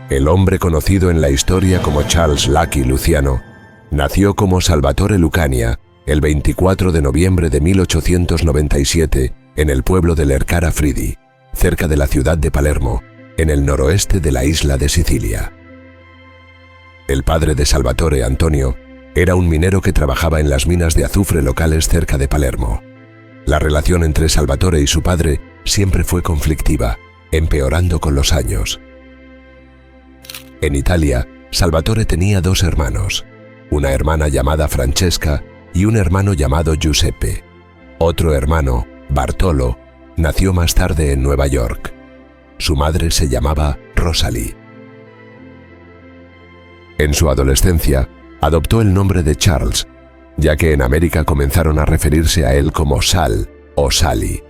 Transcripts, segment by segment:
El hombre conocido en la historia como Charles Lucky Luciano nació como Salvatore Lucania el 24 de noviembre de 1897 en el pueblo de Lercara Fridi, cerca de la ciudad de Palermo, en el noroeste de la isla de Sicilia. El padre de Salvatore, Antonio, era un minero que trabajaba en las minas de azufre locales cerca de Palermo. La relación entre Salvatore y su padre siempre fue conflictiva, empeorando con los años. En Italia, Salvatore tenía dos hermanos, una hermana llamada Francesca y un hermano llamado Giuseppe. Otro hermano, Bartolo, nació más tarde en Nueva York. Su madre se llamaba Rosalie. En su adolescencia, adoptó el nombre de Charles, ya que en América comenzaron a referirse a él como Sal o Sally,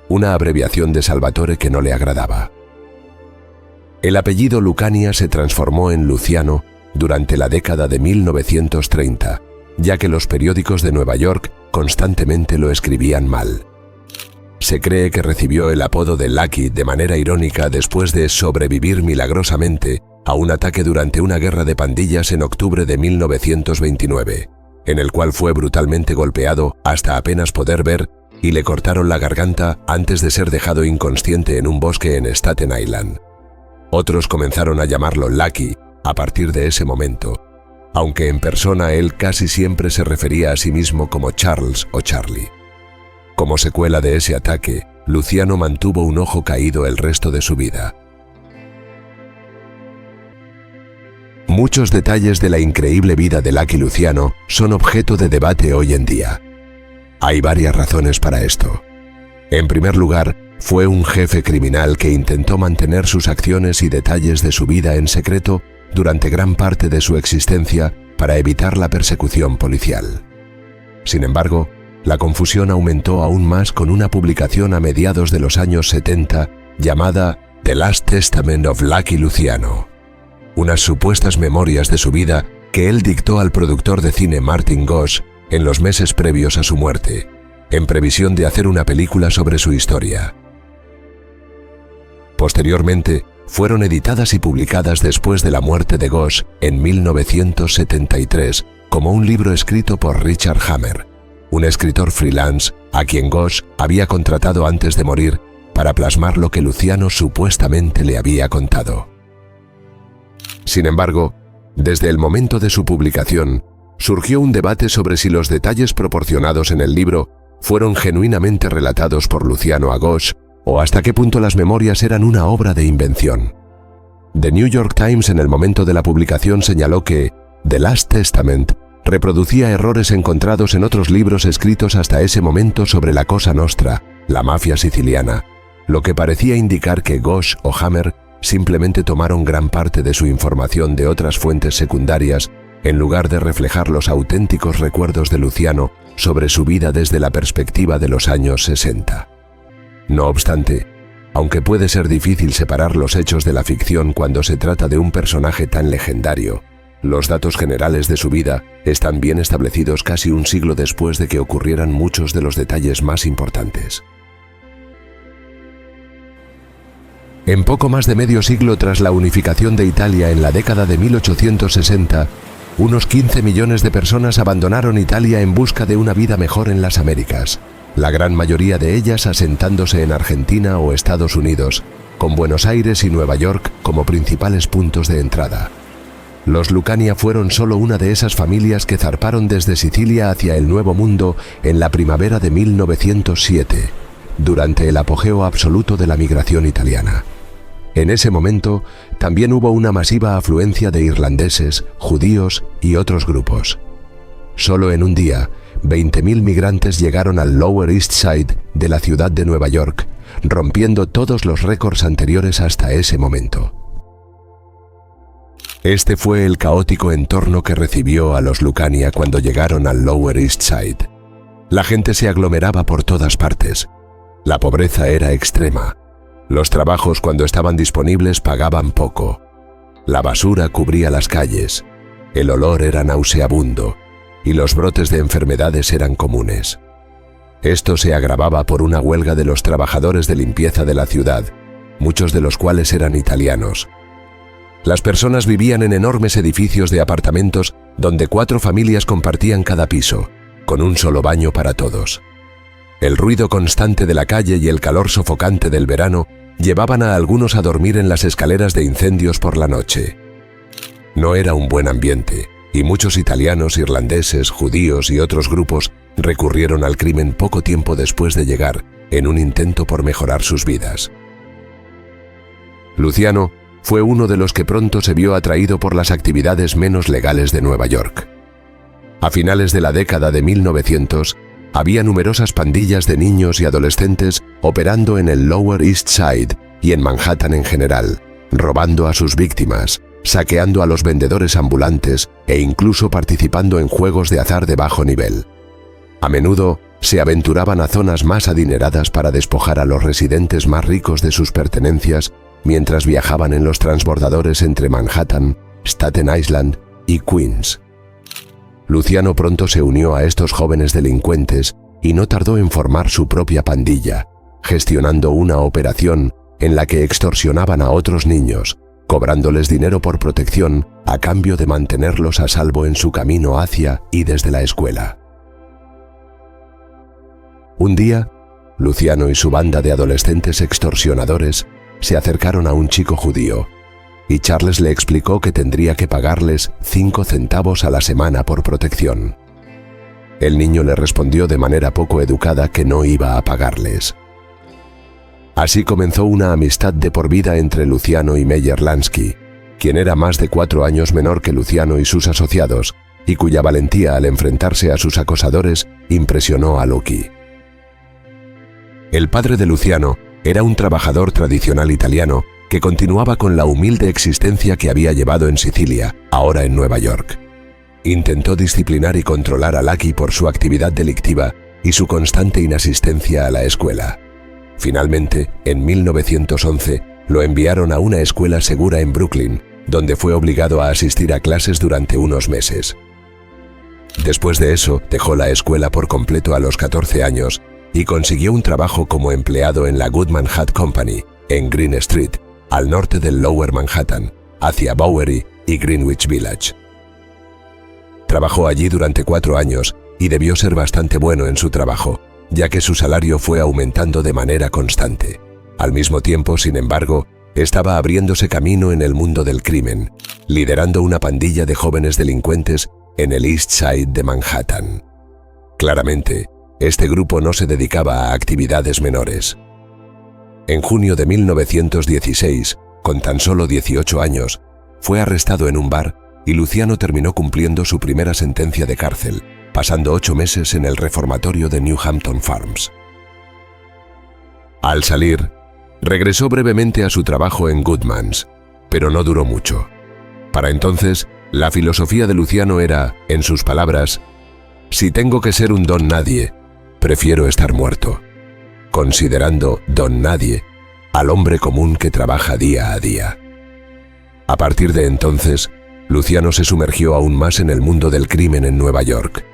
una abreviación de Salvatore que no le agradaba. El apellido Lucania se transformó en Luciano durante la década de 1930, ya que los periódicos de Nueva York constantemente lo escribían mal. Se cree que recibió el apodo de Lucky de manera irónica después de sobrevivir milagrosamente a un ataque durante una guerra de pandillas en octubre de 1929, en el cual fue brutalmente golpeado hasta apenas poder ver y le cortaron la garganta antes de ser dejado inconsciente en un bosque en Staten Island. Otros comenzaron a llamarlo Lucky a partir de ese momento, aunque en persona él casi siempre se refería a sí mismo como Charles o Charlie. Como secuela de ese ataque, Luciano mantuvo un ojo caído el resto de su vida. Muchos detalles de la increíble vida de Lucky Luciano son objeto de debate hoy en día. Hay varias razones para esto. En primer lugar, fue un jefe criminal que intentó mantener sus acciones y detalles de su vida en secreto durante gran parte de su existencia para evitar la persecución policial. Sin embargo, la confusión aumentó aún más con una publicación a mediados de los años 70 llamada The Last Testament of Lucky Luciano, unas supuestas memorias de su vida que él dictó al productor de cine Martin Gosch en los meses previos a su muerte, en previsión de hacer una película sobre su historia. Posteriormente, fueron editadas y publicadas después de la muerte de Gosch en 1973 como un libro escrito por Richard Hammer, un escritor freelance a quien Gosch había contratado antes de morir para plasmar lo que Luciano supuestamente le había contado. Sin embargo, desde el momento de su publicación, surgió un debate sobre si los detalles proporcionados en el libro fueron genuinamente relatados por Luciano a Gosch o hasta qué punto las memorias eran una obra de invención. The New York Times en el momento de la publicación señaló que The Last Testament reproducía errores encontrados en otros libros escritos hasta ese momento sobre la Cosa Nostra, la mafia siciliana, lo que parecía indicar que Gosch o Hammer simplemente tomaron gran parte de su información de otras fuentes secundarias en lugar de reflejar los auténticos recuerdos de Luciano sobre su vida desde la perspectiva de los años 60. No obstante, aunque puede ser difícil separar los hechos de la ficción cuando se trata de un personaje tan legendario, los datos generales de su vida están bien establecidos casi un siglo después de que ocurrieran muchos de los detalles más importantes. En poco más de medio siglo tras la unificación de Italia en la década de 1860, unos 15 millones de personas abandonaron Italia en busca de una vida mejor en las Américas, la gran mayoría de ellas asentándose en Argentina o Estados Unidos, con Buenos Aires y Nueva York como principales puntos de entrada. Los Lucania fueron solo una de esas familias que zarparon desde Sicilia hacia el Nuevo Mundo en la primavera de 1907, durante el apogeo absoluto de la migración italiana. En ese momento, también hubo una masiva afluencia de irlandeses, judíos y otros grupos. Solo en un día, 20.000 migrantes llegaron al Lower East Side de la ciudad de Nueva York, rompiendo todos los récords anteriores hasta ese momento. Este fue el caótico entorno que recibió a los Lucania cuando llegaron al Lower East Side. La gente se aglomeraba por todas partes. La pobreza era extrema. Los trabajos cuando estaban disponibles pagaban poco. La basura cubría las calles. El olor era nauseabundo y los brotes de enfermedades eran comunes. Esto se agravaba por una huelga de los trabajadores de limpieza de la ciudad, muchos de los cuales eran italianos. Las personas vivían en enormes edificios de apartamentos donde 4 familias compartían cada piso, con un solo baño para todos. El ruido constante de la calle y el calor sofocante del verano llevaban a algunos a dormir en las escaleras de incendios por la noche. No era un buen ambiente, y muchos italianos, irlandeses, judíos y otros grupos recurrieron al crimen poco tiempo después de llegar, en un intento por mejorar sus vidas. Luciano fue uno de los que pronto se vio atraído por las actividades menos legales de Nueva York. A finales de la década de 1900, había numerosas pandillas de niños y adolescentes operando en el Lower East Side y en Manhattan en general, robando a sus víctimas, saqueando a los vendedores ambulantes e incluso participando en juegos de azar de bajo nivel. A menudo se aventuraban a zonas más adineradas para despojar a los residentes más ricos de sus pertenencias mientras viajaban en los transbordadores entre Manhattan, Staten Island y Queens. Luciano pronto se unió a estos jóvenes delincuentes y no tardó en formar su propia pandilla, gestionando una operación en la que extorsionaban a otros niños, cobrándoles dinero por protección a cambio de mantenerlos a salvo en su camino hacia y desde la escuela. Un día, Luciano y su banda de adolescentes extorsionadores se acercaron a un chico judío, y Charles le explicó que tendría que pagarles 5 centavos a la semana por protección. El niño le respondió de manera poco educada que no iba a pagarles. Así comenzó una amistad de por vida entre Luciano y Meyer Lansky, quien era más de 4 años menor que Luciano y sus asociados, y cuya valentía al enfrentarse a sus acosadores impresionó a Lucky. El padre de Luciano era un trabajador tradicional italiano que continuaba con la humilde existencia que había llevado en Sicilia, ahora en Nueva York. Intentó disciplinar y controlar a Lucky por su actividad delictiva y su constante inasistencia a la escuela. Finalmente, en 1911, lo enviaron a una escuela segura en Brooklyn, donde fue obligado a asistir a clases durante unos meses. Después de eso, dejó la escuela por completo a los 14 años y consiguió un trabajo como empleado en la Goodman Hat Company, en Green Street, al norte del Lower Manhattan, hacia Bowery y Greenwich Village. Trabajó allí durante 4 años y debió ser bastante bueno en su trabajo, ya que su salario fue aumentando de manera constante. Al mismo tiempo, sin embargo, estaba abriéndose camino en el mundo del crimen, liderando una pandilla de jóvenes delincuentes en el East Side de Manhattan. Claramente, este grupo no se dedicaba a actividades menores. En junio de 1916, con tan solo 18 años, fue arrestado en un bar y Luciano terminó cumpliendo su primera sentencia de cárcel, pasando 8 meses en el reformatorio de New Hampton Farms. Al salir, regresó brevemente a su trabajo en Goodman's, pero no duró mucho. Para entonces, la filosofía de Luciano era, en sus palabras, «Si tengo que ser un don nadie, prefiero estar muerto», considerando don nadie al hombre común que trabaja día a día. A partir de entonces, Luciano se sumergió aún más en el mundo del crimen en Nueva York.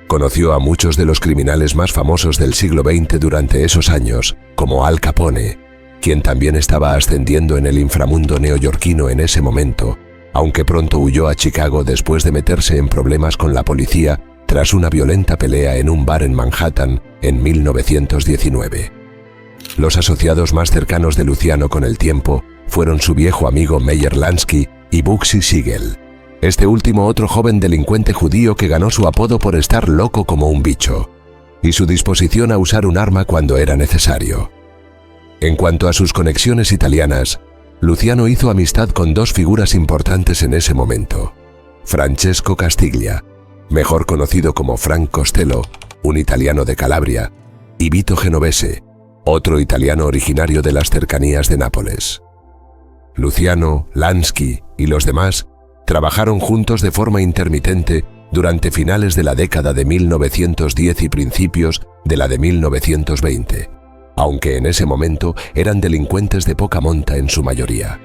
Conoció a muchos de los criminales más famosos del siglo XX durante esos años, como Al Capone, quien también estaba ascendiendo en el inframundo neoyorquino en ese momento, aunque pronto huyó a Chicago después de meterse en problemas con la policía tras una violenta pelea en un bar en Manhattan en 1919. Los asociados más cercanos de Luciano con el tiempo fueron su viejo amigo Meyer Lansky y Bugsy Siegel, este último otro joven delincuente judío que ganó su apodo por estar loco como un bicho, y su disposición a usar un arma cuando era necesario. En cuanto a sus conexiones italianas, Luciano hizo amistad con 2 figuras importantes en ese momento: Francesco Castiglia, mejor conocido como Frank Costello, un italiano de Calabria, y Vito Genovese, otro italiano originario de las cercanías de Nápoles. Luciano, Lansky y los demás trabajaron juntos de forma intermitente durante finales de la década de 1910 y principios de la de 1920, aunque en ese momento eran delincuentes de poca monta en su mayoría.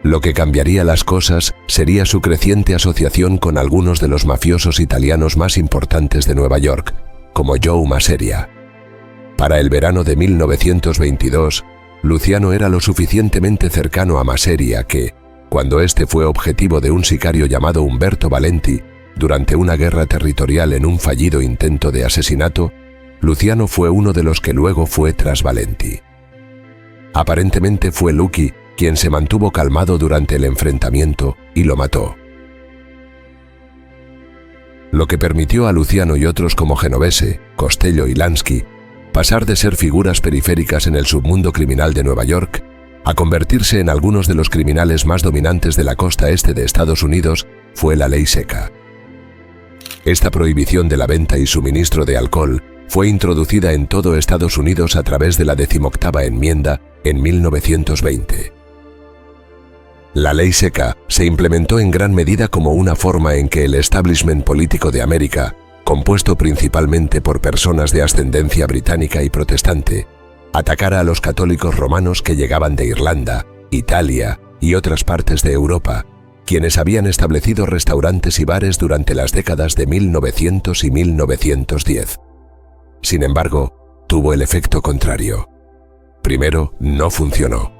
Lo que cambiaría las cosas sería su creciente asociación con algunos de los mafiosos italianos más importantes de Nueva York, como Joe Masseria. Para el verano de 1922, Luciano era lo suficientemente cercano a Maseria que, cuando este fue objetivo de un sicario llamado Umberto Valenti durante una guerra territorial en un fallido intento de asesinato, Luciano fue uno de los que luego fue tras Valenti. Aparentemente fue Lucky quien se mantuvo calmado durante el enfrentamiento y lo mató. Lo que permitió a Luciano y otros como Genovese, Costello y Lansky pasar de ser figuras periféricas en el submundo criminal de Nueva York a convertirse en algunos de los criminales más dominantes de la costa este de Estados Unidos fue la ley seca. Esta prohibición de la venta y suministro de alcohol fue introducida en todo Estados Unidos a través de la 18ª enmienda en 1920. La ley seca se implementó en gran medida como una forma en que el establishment político de América, compuesto principalmente por personas de ascendencia británica y protestante, atacara a los católicos romanos que llegaban de Irlanda, Italia y otras partes de Europa, quienes habían establecido restaurantes y bares durante las décadas de 1900 y 1910. Sin embargo, tuvo el efecto contrario. Primero, no funcionó.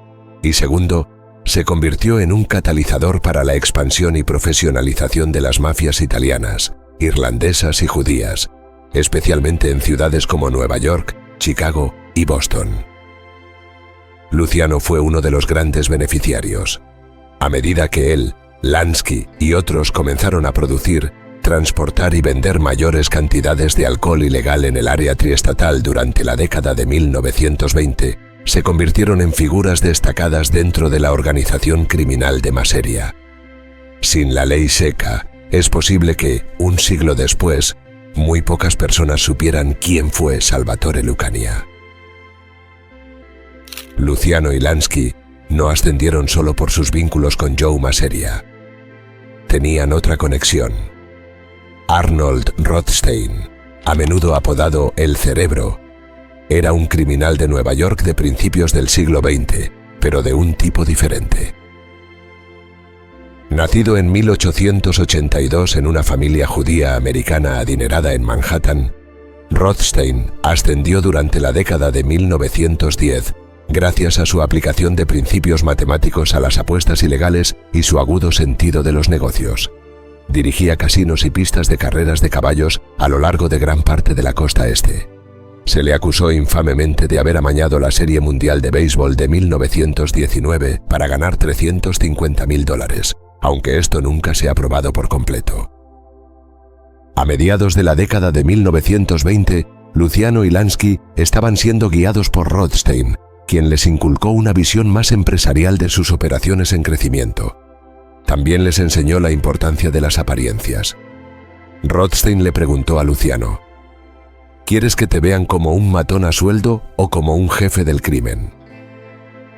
Y segundo, se convirtió en un catalizador para la expansión y profesionalización de las mafias italianas, irlandesas y judías, especialmente en ciudades como Nueva York, Chicago y Boston. Luciano fue uno de los grandes beneficiarios. A medida que él, Lansky y otros comenzaron a producir, transportar y vender mayores cantidades de alcohol ilegal en el área triestatal durante la década de 1920, se convirtieron en figuras destacadas dentro de la organización criminal de Maseria. Sin la ley seca, es posible que, un siglo después, muy pocas personas supieran quién fue Salvatore Lucania. Luciano y Lansky no ascendieron solo por sus vínculos con Joe Maseria. Tenían otra conexión. Arnold Rothstein, a menudo apodado El Cerebro, era un criminal de Nueva York de principios del siglo XX, pero de un tipo diferente. Nacido en 1882 en una familia judía americana adinerada en Manhattan, Rothstein ascendió durante la década de 1910 gracias a su aplicación de principios matemáticos a las apuestas ilegales y su agudo sentido de los negocios. Dirigía casinos y pistas de carreras de caballos a lo largo de gran parte de la costa este. Se le acusó infamemente de haber amañado la Serie Mundial de Béisbol de 1919 para ganar $350.000, aunque esto nunca se ha probado por completo. A mediados de la década de 1920, Luciano y Lansky estaban siendo guiados por Rothstein, quien les inculcó una visión más empresarial de sus operaciones en crecimiento. También les enseñó la importancia de las apariencias. Rothstein le preguntó a Luciano: ¿quieres que te vean como un matón a sueldo o como un jefe del crimen?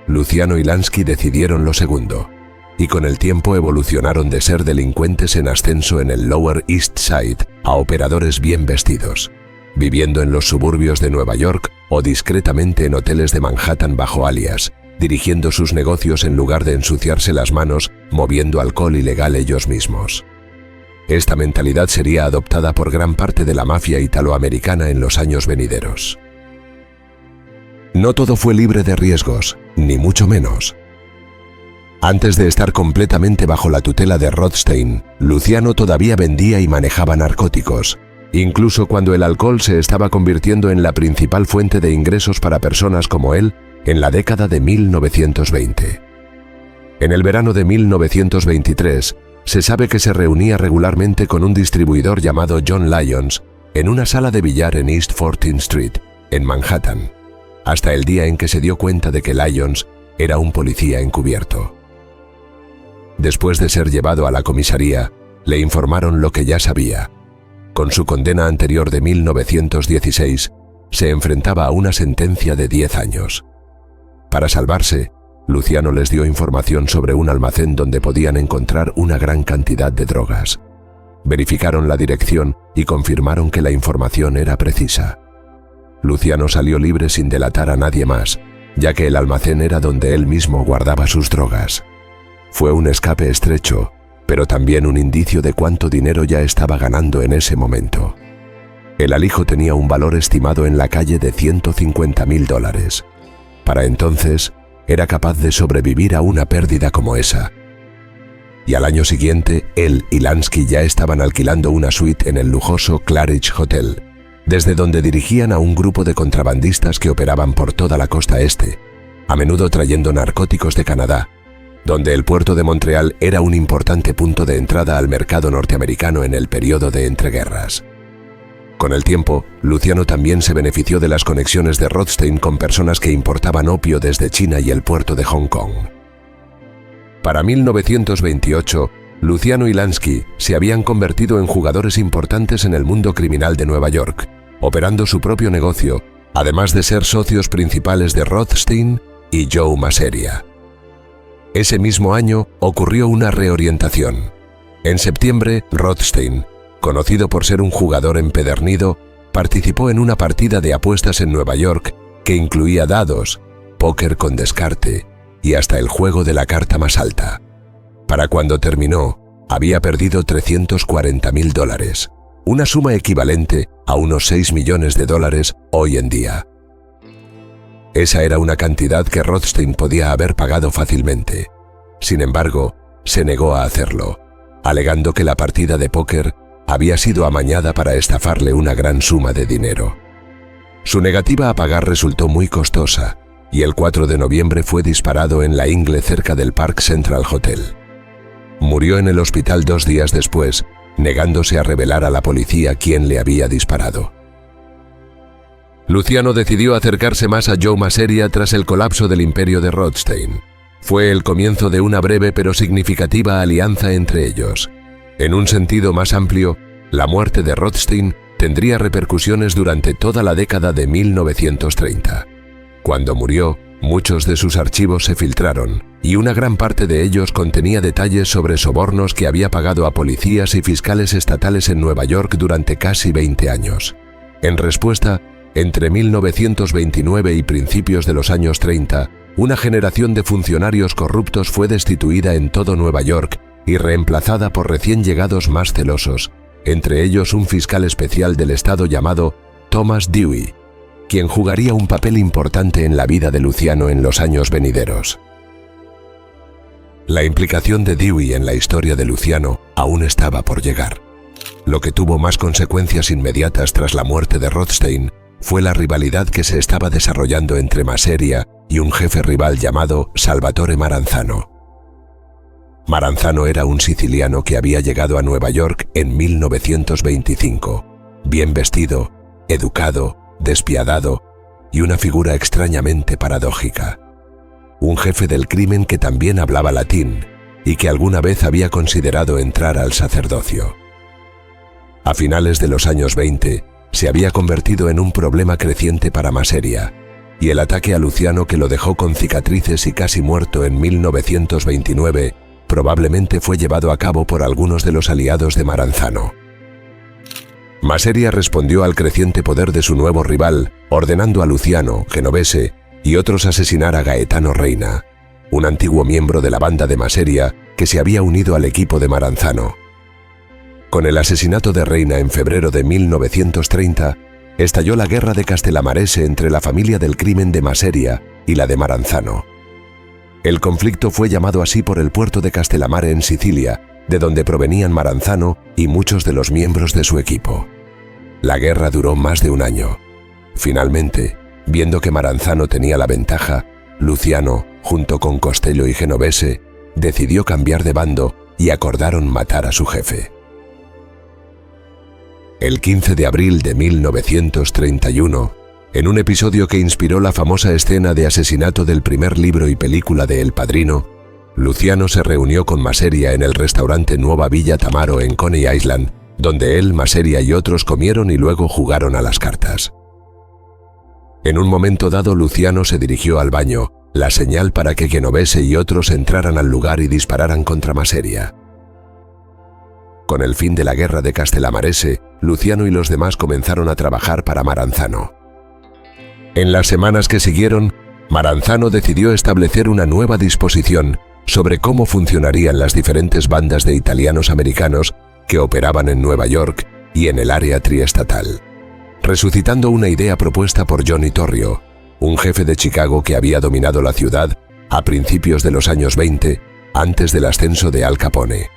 Luciano y Lansky decidieron lo segundo, y con el tiempo evolucionaron de ser delincuentes en ascenso en el Lower East Side a operadores bien vestidos, viviendo en los suburbios de Nueva York o discretamente en hoteles de Manhattan bajo alias, dirigiendo sus negocios en lugar de ensuciarse las manos moviendo alcohol ilegal ellos mismos. Esta mentalidad sería adoptada por gran parte de la mafia italoamericana en los años venideros. No todo fue libre de riesgos, ni mucho menos. Antes de estar completamente bajo la tutela de Rothstein, Luciano todavía vendía y manejaba narcóticos, incluso cuando el alcohol se estaba convirtiendo en la principal fuente de ingresos para personas como él en la década de 1920. En el verano de 1923, se sabe que se reunía regularmente con un distribuidor llamado John Lyons en una sala de billar en East 14th Street, en Manhattan, hasta el día en que se dio cuenta de que Lyons era un policía encubierto. Después de ser llevado a la comisaría, le informaron lo que ya sabía. Con su condena anterior de 1916, se enfrentaba a una sentencia de 10 años. Para salvarse, Luciano les dio información sobre un almacén donde podían encontrar una gran cantidad de drogas. Verificaron la dirección y confirmaron que la información era precisa. Luciano salió libre sin delatar a nadie más, ya que el almacén era donde él mismo guardaba sus drogas. Fue un escape estrecho, pero también un indicio de cuánto dinero ya estaba ganando en ese momento. El alijo tenía un valor estimado en la calle de $150.000. Para entonces, era capaz de sobrevivir a una pérdida como esa. Y al año siguiente, él y Lansky ya estaban alquilando una suite en el lujoso Claridge Hotel, desde donde dirigían a un grupo de contrabandistas que operaban por toda la costa este, a menudo trayendo narcóticos de Canadá, donde el puerto de Montreal era un importante punto de entrada al mercado norteamericano en el periodo de entreguerras. Con el tiempo, Luciano también se benefició de las conexiones de Rothstein con personas que importaban opio desde China y el puerto de Hong Kong. Para 1928, Luciano y Lansky se habían convertido en jugadores importantes en el mundo criminal de Nueva York, operando su propio negocio, además de ser socios principales de Rothstein y Joe Maseria. Ese mismo año ocurrió una reorientación. En septiembre, Rothstein, conocido por ser un jugador empedernido, participó en una partida de apuestas en Nueva York que incluía dados, póker con descarte y hasta el juego de la carta más alta. Para cuando terminó, había perdido $340,000, una suma equivalente a unos $6 millones hoy en día. Esa era una cantidad que Rothstein podía haber pagado fácilmente. Sin embargo, se negó a hacerlo, alegando que la partida de póker había sido amañada para estafarle una gran suma de dinero. Su negativa a pagar resultó muy costosa, y el 4 de noviembre fue disparado en la ingle cerca del Park Central Hotel. Murió en el hospital 2 días después, negándose a revelar a la policía quién le había disparado. Luciano decidió acercarse más a Joe Maseria tras el colapso del imperio de Rothstein. Fue el comienzo de una breve pero significativa alianza entre ellos. En un sentido más amplio, la muerte de Rothstein tendría repercusiones durante toda la década de 1930. Cuando murió, muchos de sus archivos se filtraron, y una gran parte de ellos contenía detalles sobre sobornos que había pagado a policías y fiscales estatales en Nueva York durante casi 20 años. En respuesta, entre 1929 y principios de los años 30, una generación de funcionarios corruptos fue destituida en todo Nueva York y reemplazada por recién llegados más celosos, entre ellos un fiscal especial del estado llamado Thomas Dewey, quien jugaría un papel importante en la vida de Luciano en los años venideros. La implicación de Dewey en la historia de Luciano aún estaba por llegar. Lo que tuvo más consecuencias inmediatas tras la muerte de Rothstein fue la rivalidad que se estaba desarrollando entre Maseria y un jefe rival llamado Salvatore Maranzano. Maranzano era un siciliano que había llegado a Nueva York en 1925, bien vestido, educado, despiadado y una figura extrañamente paradójica. Un jefe del crimen que también hablaba latín y que alguna vez había considerado entrar al sacerdocio. A finales de los años 20, se había convertido en un problema creciente para Maseria, y el ataque a Luciano que lo dejó con cicatrices y casi muerto en 1929 probablemente fue llevado a cabo por algunos de los aliados de Maranzano. Maseria respondió al creciente poder de su nuevo rival, ordenando a Luciano, Genovese y otros asesinar a Gaetano Reina, un antiguo miembro de la banda de Maseria que se había unido al equipo de Maranzano. Con el asesinato de Reina en febrero de 1930, estalló la guerra de Castellamarese entre la familia del crimen de Maseria y la de Maranzano. El conflicto fue llamado así por el puerto de Castellamare en Sicilia, de donde provenían Maranzano y muchos de los miembros de su equipo. La guerra duró más de un año. Finalmente, viendo que Maranzano tenía la ventaja, Luciano, junto con Costello y Genovese, decidió cambiar de bando y acordaron matar a su jefe. El 15 de abril de 1931, en un episodio que inspiró la famosa escena de asesinato del primer libro y película de El Padrino, Luciano se reunió con Maseria en el restaurante Nuova Villa Tamaro en Coney Island, donde él, Maseria y otros comieron y luego jugaron a las cartas. En un momento dado, Luciano se dirigió al baño, la señal para que Genovese y otros entraran al lugar y dispararan contra Maseria. Con el fin de la guerra de Castellamarese, Luciano y los demás comenzaron a trabajar para Maranzano. En las semanas que siguieron, Maranzano decidió establecer una nueva disposición sobre cómo funcionarían las diferentes bandas de italianos americanos que operaban en Nueva York y en el área triestatal, resucitando una idea propuesta por Johnny Torrio, un jefe de Chicago que había dominado la ciudad a principios de los años 20, antes del ascenso de Al Capone.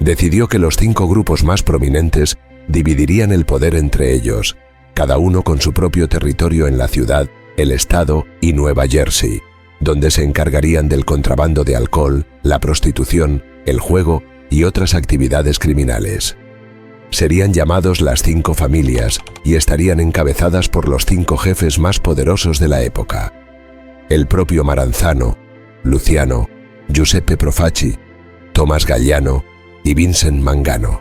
Decidió que los 5 grupos más prominentes dividirían el poder entre ellos, cada uno con su propio territorio en la ciudad, el estado y Nueva Jersey, donde se encargarían del contrabando de alcohol, la prostitución, el juego y otras actividades criminales. Serían llamados las 5 familias y estarían encabezadas por los 5 jefes más poderosos de la época. El propio Maranzano, Luciano, Giuseppe Profaci, Thomas Galliano y Vincent Mangano.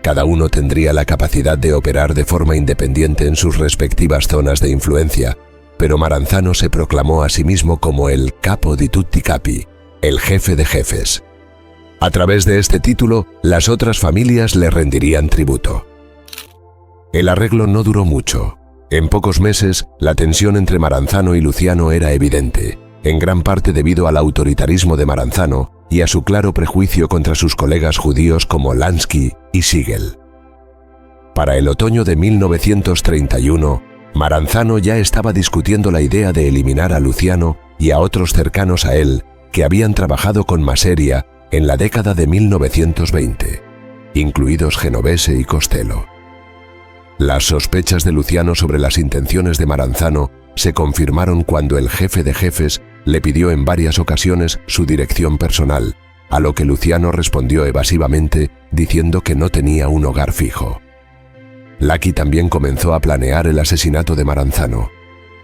Cada uno tendría la capacidad de operar de forma independiente en sus respectivas zonas de influencia, pero Maranzano se proclamó a sí mismo como el Capo di tutti capi, el jefe de jefes. A través de este título, las otras familias le rendirían tributo. El arreglo no duró mucho. En pocos meses, la tensión entre Maranzano y Luciano era evidente, en gran parte debido al autoritarismo de Maranzano y a su claro prejuicio contra sus colegas judíos como Lansky y Siegel. Para el otoño de 1931, Maranzano ya estaba discutiendo la idea de eliminar a Luciano y a otros cercanos a él que habían trabajado con Masseria en la década de 1920, incluidos Genovese y Costello. Las sospechas de Luciano sobre las intenciones de Maranzano se confirmaron cuando el jefe de jefes le pidió en varias ocasiones su dirección personal, a lo que Luciano respondió evasivamente diciendo que no tenía un hogar fijo. Lucky también comenzó a planear el asesinato de Maranzano,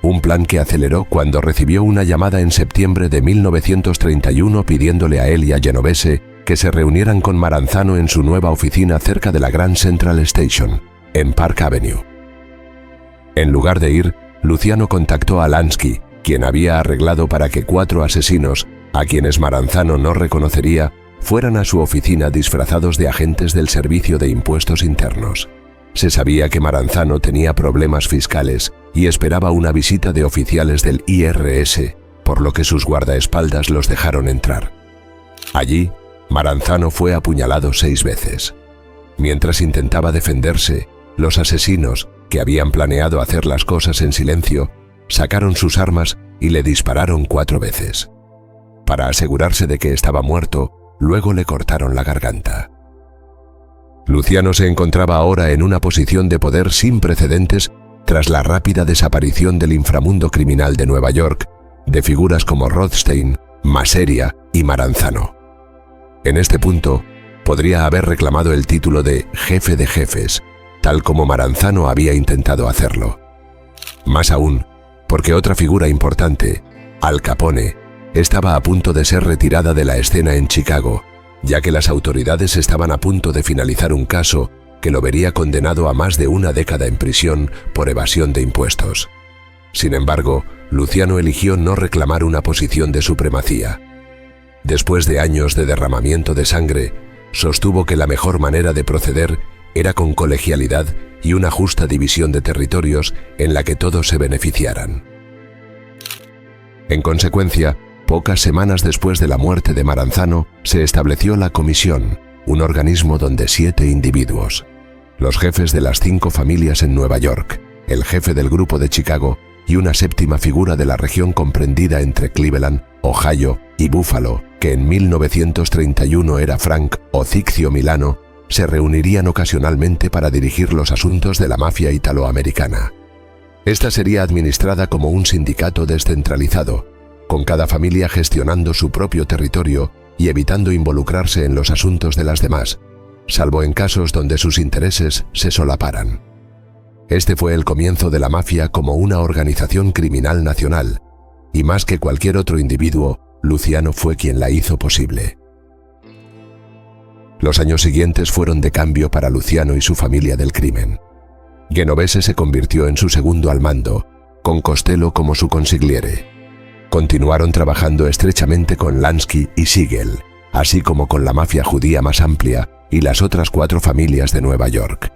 un plan que aceleró cuando recibió una llamada en septiembre de 1931 pidiéndole a él y a Genovese que se reunieran con Maranzano en su nueva oficina cerca de la Grand Central Station, en Park Avenue. En lugar de ir, Luciano contactó a Lansky, quien había arreglado para que 4 asesinos, a quienes Maranzano no reconocería, fueran a su oficina disfrazados de agentes del Servicio de Impuestos Internos. Se sabía que Maranzano tenía problemas fiscales y esperaba una visita de oficiales del IRS, por lo que sus guardaespaldas los dejaron entrar. Allí, Maranzano fue apuñalado 6 veces. Mientras intentaba defenderse, los asesinos, que habían planeado hacer las cosas en silencio, sacaron sus armas y le dispararon 4 veces. Para asegurarse de que estaba muerto, luego le cortaron la garganta. Luciano se encontraba ahora en una posición de poder sin precedentes tras la rápida desaparición del inframundo criminal de Nueva York, de figuras como Rothstein, Masseria y Maranzano. En este punto, podría haber reclamado el título de jefe de jefes, tal como Maranzano había intentado hacerlo. Más aún, porque otra figura importante, Al Capone, estaba a punto de ser retirada de la escena en Chicago, ya que las autoridades estaban a punto de finalizar un caso que lo vería condenado a más de una década en prisión por evasión de impuestos. Sin embargo, Luciano eligió no reclamar una posición de supremacía. Después de años de derramamiento de sangre, sostuvo que la mejor manera de proceder era con colegialidad y una justa división de territorios en la que todos se beneficiaran. En consecuencia, pocas semanas después de la muerte de Maranzano, se estableció la Comisión, un organismo donde 7 individuos, los jefes de las 5 familias en Nueva York, el jefe del grupo de Chicago y una 7ª figura de la región comprendida entre Cleveland, Ohio y Buffalo, que en 1931 era Frank Ociccio Milano, se reunirían ocasionalmente para dirigir los asuntos de la mafia italoamericana. Esta sería administrada como un sindicato descentralizado, con cada familia gestionando su propio territorio y evitando involucrarse en los asuntos de las demás, salvo en casos donde sus intereses se solaparan. Este fue el comienzo de la mafia como una organización criminal nacional, y más que cualquier otro individuo, Luciano fue quien la hizo posible. Los años siguientes fueron de cambio para Luciano y su familia del crimen. Genovese se convirtió en su segundo al mando, con Costello como su consigliere. Continuaron trabajando estrechamente con Lansky y Siegel, así como con la mafia judía más amplia y las otras 4 familias de Nueva York.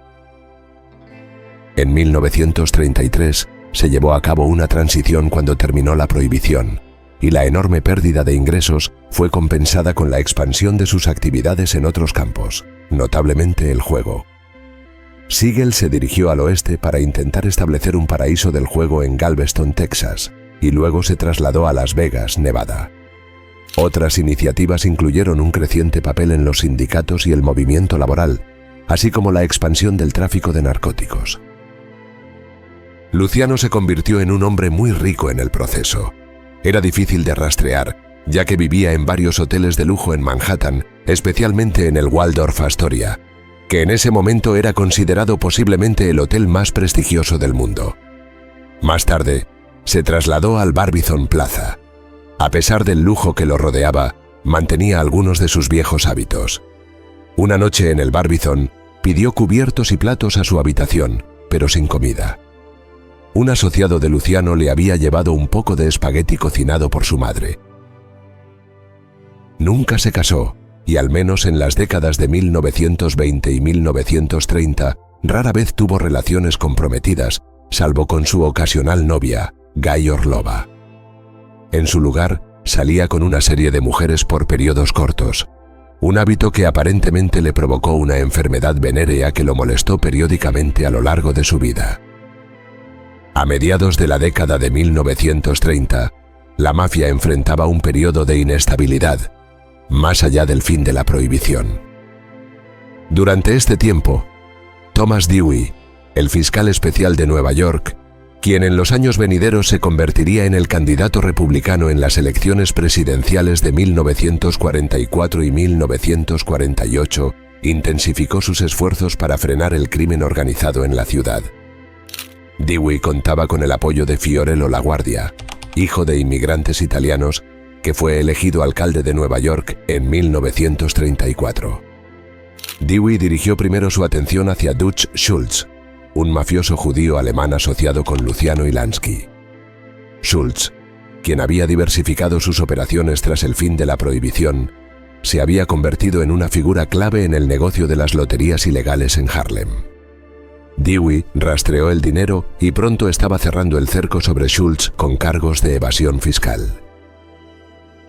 En 1933 se llevó a cabo una transición cuando terminó la prohibición, y la enorme pérdida de ingresos fue compensada con la expansión de sus actividades en otros campos, notablemente el juego. Siegel se dirigió al oeste para intentar establecer un paraíso del juego en Galveston, Texas, y luego se trasladó a Las Vegas, Nevada. Otras iniciativas incluyeron un creciente papel en los sindicatos y el movimiento laboral, así como la expansión del tráfico de narcóticos. Luciano se convirtió en un hombre muy rico en el proceso. Era difícil de rastrear, ya que vivía en varios hoteles de lujo en Manhattan, especialmente en el Waldorf Astoria, que en ese momento era considerado posiblemente el hotel más prestigioso del mundo. Más tarde, se trasladó al Barbizon Plaza. A pesar del lujo que lo rodeaba, mantenía algunos de sus viejos hábitos. Una noche en el Barbizon, pidió cubiertos y platos a su habitación, pero sin comida. Un asociado de Luciano le había llevado un poco de espagueti cocinado por su madre. Nunca se casó, y al menos en las décadas de 1920 y 1930, rara vez tuvo relaciones comprometidas, salvo con su ocasional novia, Guy Orlova. En su lugar, salía con una serie de mujeres por periodos cortos, un hábito que aparentemente le provocó una enfermedad venérea que lo molestó periódicamente a lo largo de su vida. A mediados de la década de 1930, la mafia enfrentaba un periodo de inestabilidad, más allá del fin de la prohibición. Durante este tiempo, Thomas Dewey, el fiscal especial de Nueva York, quien en los años venideros se convertiría en el candidato republicano en las elecciones presidenciales de 1944 y 1948, intensificó sus esfuerzos para frenar el crimen organizado en la ciudad. Dewey contaba con el apoyo de Fiorello LaGuardia, hijo de inmigrantes italianos, que fue elegido alcalde de Nueva York en 1934. Dewey dirigió primero su atención hacia Dutch Schultz, un mafioso judío alemán asociado con Luciano y Lansky. Schultz, quien había diversificado sus operaciones tras el fin de la prohibición, se había convertido en una figura clave en el negocio de las loterías ilegales en Harlem. Dewey rastreó el dinero y pronto estaba cerrando el cerco sobre Schultz con cargos de evasión fiscal.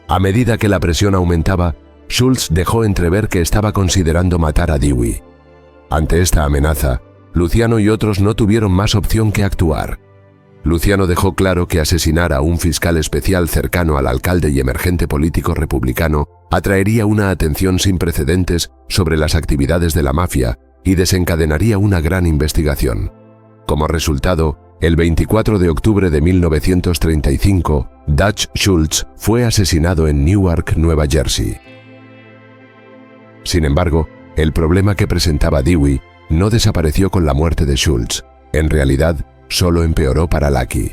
A medida que la presión aumentaba, Schultz dejó entrever que estaba considerando matar a Dewey. Ante esta amenaza, Luciano y otros no tuvieron más opción que actuar. Luciano dejó claro que asesinar a un fiscal especial cercano al alcalde y emergente político republicano atraería una atención sin precedentes sobre las actividades de la mafia y desencadenaría una gran investigación. Como resultado, el 24 de octubre de 1935, Dutch Schultz fue asesinado en Newark, Nueva Jersey. Sin embargo, el problema que presentaba Dewey no desapareció con la muerte de Schultz. En realidad, solo empeoró para Lucky.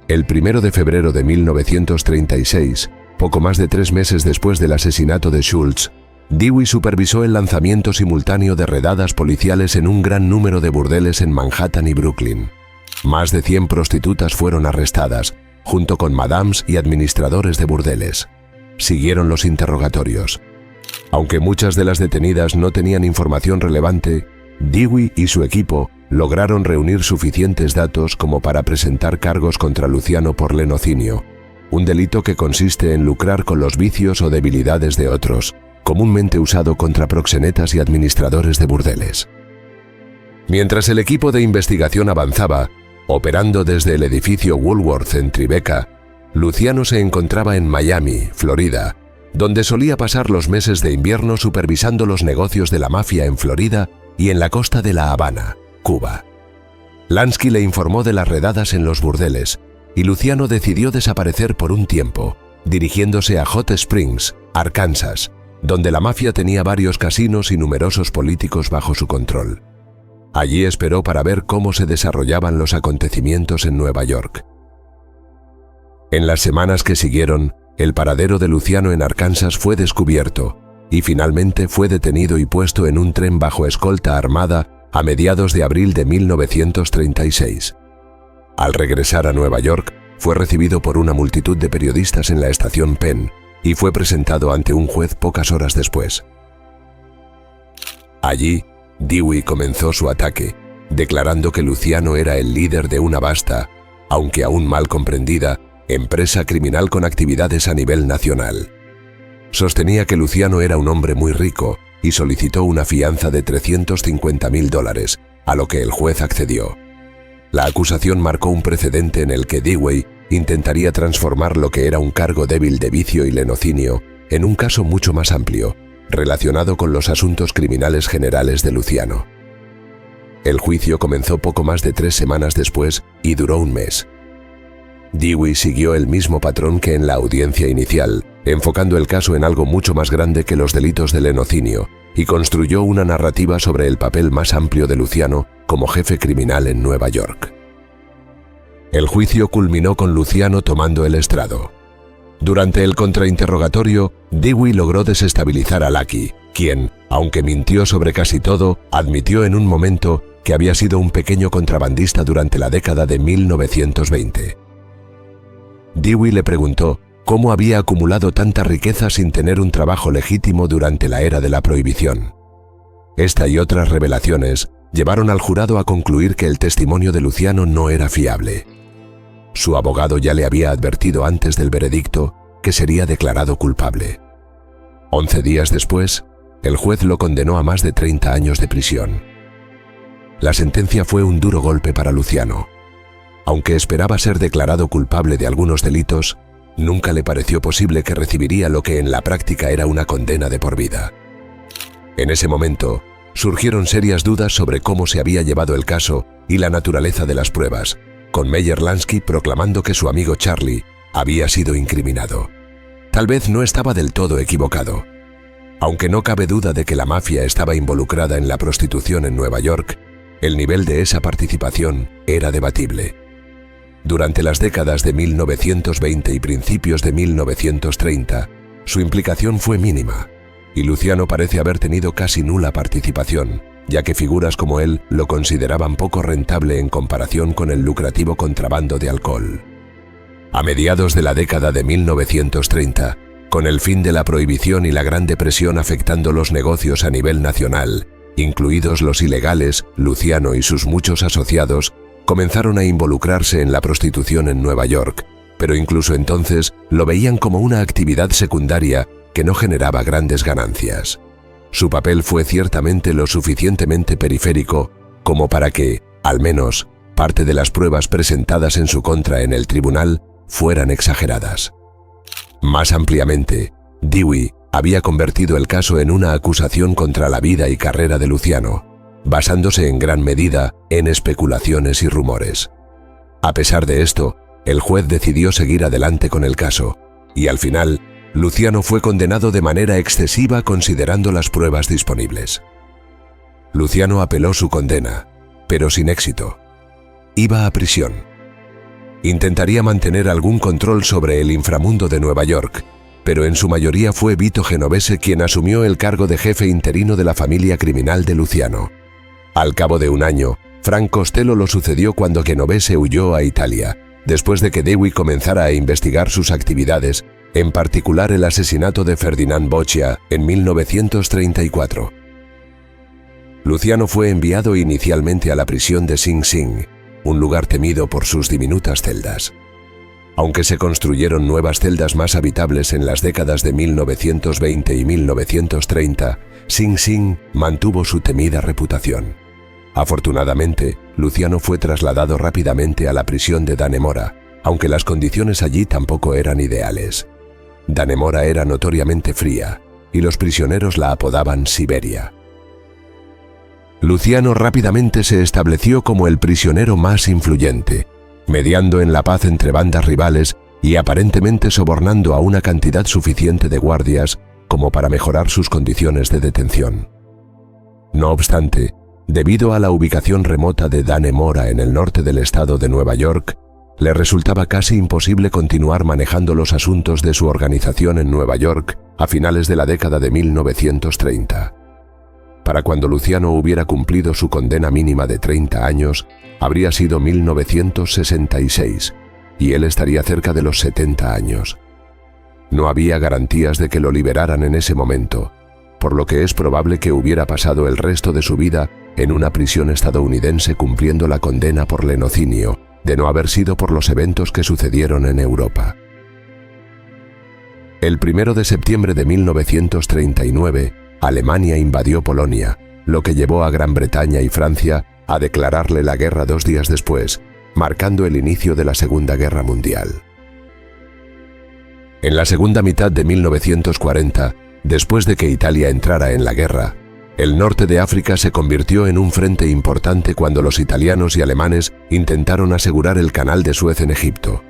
El 1 de febrero de 1936, poco más de 3 meses después del asesinato de Schultz, Dewey supervisó el lanzamiento simultáneo de redadas policiales en un gran número de burdeles en Manhattan y Brooklyn. Más de 100 prostitutas fueron arrestadas, junto con madames y administradores de burdeles. Siguieron los interrogatorios. Aunque muchas de las detenidas no tenían información relevante, Dewey y su equipo lograron reunir suficientes datos como para presentar cargos contra Luciano por lenocinio, un delito que consiste en lucrar con los vicios o debilidades de otros, comúnmente usado contra proxenetas y administradores de burdeles. Mientras el equipo de investigación avanzaba, operando desde el edificio Woolworth en Tribeca, Luciano se encontraba en Miami, Florida, donde solía pasar los meses de invierno supervisando los negocios de la mafia en Florida y en la costa de La Habana, Cuba. Lansky le informó de las redadas en los burdeles, y Luciano decidió desaparecer por un tiempo, dirigiéndose a Hot Springs, Arkansas, donde la mafia tenía varios casinos y numerosos políticos bajo su control. Allí esperó para ver cómo se desarrollaban los acontecimientos en Nueva York. En las semanas que siguieron, el paradero de Luciano en Arkansas fue descubierto, y finalmente fue detenido y puesto en un tren bajo escolta armada a mediados de abril de 1936. Al regresar a Nueva York, fue recibido por una multitud de periodistas en la estación Penn y fue presentado ante un juez pocas horas después. Allí, Dewey comenzó su ataque, declarando que Luciano era el líder de una vasta, aunque aún mal comprendida, empresa criminal con actividades a nivel nacional. Sostenía que Luciano era un hombre muy rico y solicitó una fianza de $350,000, a lo que el juez accedió. La acusación marcó un precedente en el que Dewey intentaría transformar lo que era un cargo débil de vicio y lenocinio en un caso mucho más amplio, relacionado con los asuntos criminales generales de Luciano. El juicio comenzó poco más de 3 semanas después y duró un mes. Dewey siguió el mismo patrón que en la audiencia inicial, enfocando el caso en algo mucho más grande que los delitos de lenocinio, y construyó una narrativa sobre el papel más amplio de Luciano como jefe criminal en Nueva York. El juicio culminó con Luciano tomando el estrado. Durante el contrainterrogatorio, Dewey logró desestabilizar a Lucky, quien, aunque mintió sobre casi todo, admitió en un momento que había sido un pequeño contrabandista durante la década de 1920. Dewey le preguntó cómo había acumulado tanta riqueza sin tener un trabajo legítimo durante la era de la prohibición. Esta y otras revelaciones llevaron al jurado a concluir que el testimonio de Luciano no era fiable. Su abogado ya le había advertido antes del veredicto que sería declarado culpable. 11 días después, el juez lo condenó a más de 30 años de prisión. La sentencia fue un duro golpe para Luciano. Aunque esperaba ser declarado culpable de algunos delitos, nunca le pareció posible que recibiría lo que en la práctica era una condena de por vida. En ese momento, surgieron serias dudas sobre cómo se había llevado el caso y la naturaleza de las pruebas, con Meyer Lansky proclamando que su amigo Charlie había sido incriminado. Tal vez no estaba del todo equivocado. Aunque no cabe duda de que la mafia estaba involucrada en la prostitución en Nueva York, el nivel de esa participación era debatible. Durante las décadas de 1920 y principios de 1930, su implicación fue mínima, y Luciano parece haber tenido casi nula participación, ya que figuras como él lo consideraban poco rentable en comparación con el lucrativo contrabando de alcohol. A mediados de la década de 1930, con el fin de la prohibición y la Gran Depresión afectando los negocios a nivel nacional, incluidos los ilegales, Luciano y sus muchos asociados comenzaron a involucrarse en la prostitución en Nueva York, pero incluso entonces lo veían como una actividad secundaria que no generaba grandes ganancias. Su papel fue ciertamente lo suficientemente periférico como para que, al menos, parte de las pruebas presentadas en su contra en el tribunal fueran exageradas. Más ampliamente, Dewey había convertido el caso en una acusación contra la vida y carrera de Luciano, basándose en gran medida en especulaciones y rumores. A pesar de esto, el juez decidió seguir adelante con el caso, y al final, Luciano fue condenado de manera excesiva considerando las pruebas disponibles. Luciano apeló su condena, pero sin éxito. Iba a prisión. Intentaría mantener algún control sobre el inframundo de Nueva York, pero en su mayoría fue Vito Genovese quien asumió el cargo de jefe interino de la familia criminal de Luciano. Al cabo de un año, Frank Costello lo sucedió cuando Genovese huyó a Italia, después de que Dewey comenzara a investigar sus actividades, en particular el asesinato de Ferdinand Boccia en 1934. Luciano fue enviado inicialmente a la prisión de Sing Sing, un lugar temido por sus diminutas celdas. Aunque se construyeron nuevas celdas más habitables en las décadas de 1920 y 1930, Sing Sing mantuvo su temida reputación. Afortunadamente, Luciano fue trasladado rápidamente a la prisión de Dannemora, aunque las condiciones allí tampoco eran ideales. Dannemora era notoriamente fría, y los prisioneros la apodaban Siberia. Luciano rápidamente se estableció como el prisionero más influyente, mediando en la paz entre bandas rivales y aparentemente sobornando a una cantidad suficiente de guardias como para mejorar sus condiciones de detención. No obstante, debido a la ubicación remota de Dannemora en el norte del estado de Nueva York, le resultaba casi imposible continuar manejando los asuntos de su organización en Nueva York a finales de la década de 1930. Para cuando Luciano hubiera cumplido su condena mínima de 30 años, habría sido 1966, y él estaría cerca de los 70 años. No había garantías de que lo liberaran en ese momento, por lo que es probable que hubiera pasado el resto de su vida en una prisión estadounidense cumpliendo la condena por lenocinio, de no haber sido por los eventos que sucedieron en Europa. El 1 de septiembre de 1939, Alemania invadió Polonia, lo que llevó a Gran Bretaña y Francia a declararle la guerra 2 días después, marcando el inicio de la Segunda Guerra Mundial. En la segunda mitad de 1940, después de que Italia entrara en la guerra, el norte de África se convirtió en un frente importante cuando los italianos y alemanes intentaron asegurar el Canal de Suez en Egipto.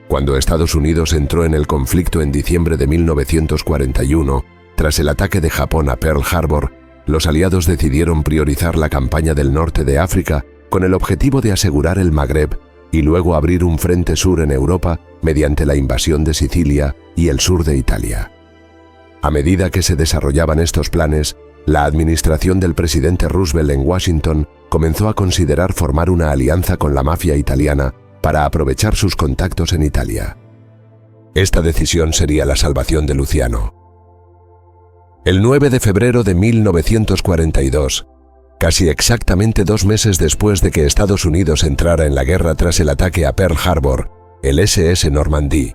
Cuando Estados Unidos entró en el conflicto en diciembre de 1941, tras el ataque de Japón a Pearl Harbor, los aliados decidieron priorizar la campaña del norte de África con el objetivo de asegurar el Magreb y luego abrir un frente sur en Europa mediante la invasión de Sicilia y el sur de Italia. A medida que se desarrollaban estos planes, la administración del presidente Roosevelt en Washington comenzó a considerar formar una alianza con la mafia italiana para aprovechar sus contactos en Italia. Esta decisión sería la salvación de Luciano. El 9 de febrero de 1942, casi exactamente 2 meses después de que Estados Unidos entrara en la guerra tras el ataque a Pearl Harbor, el SS Normandy,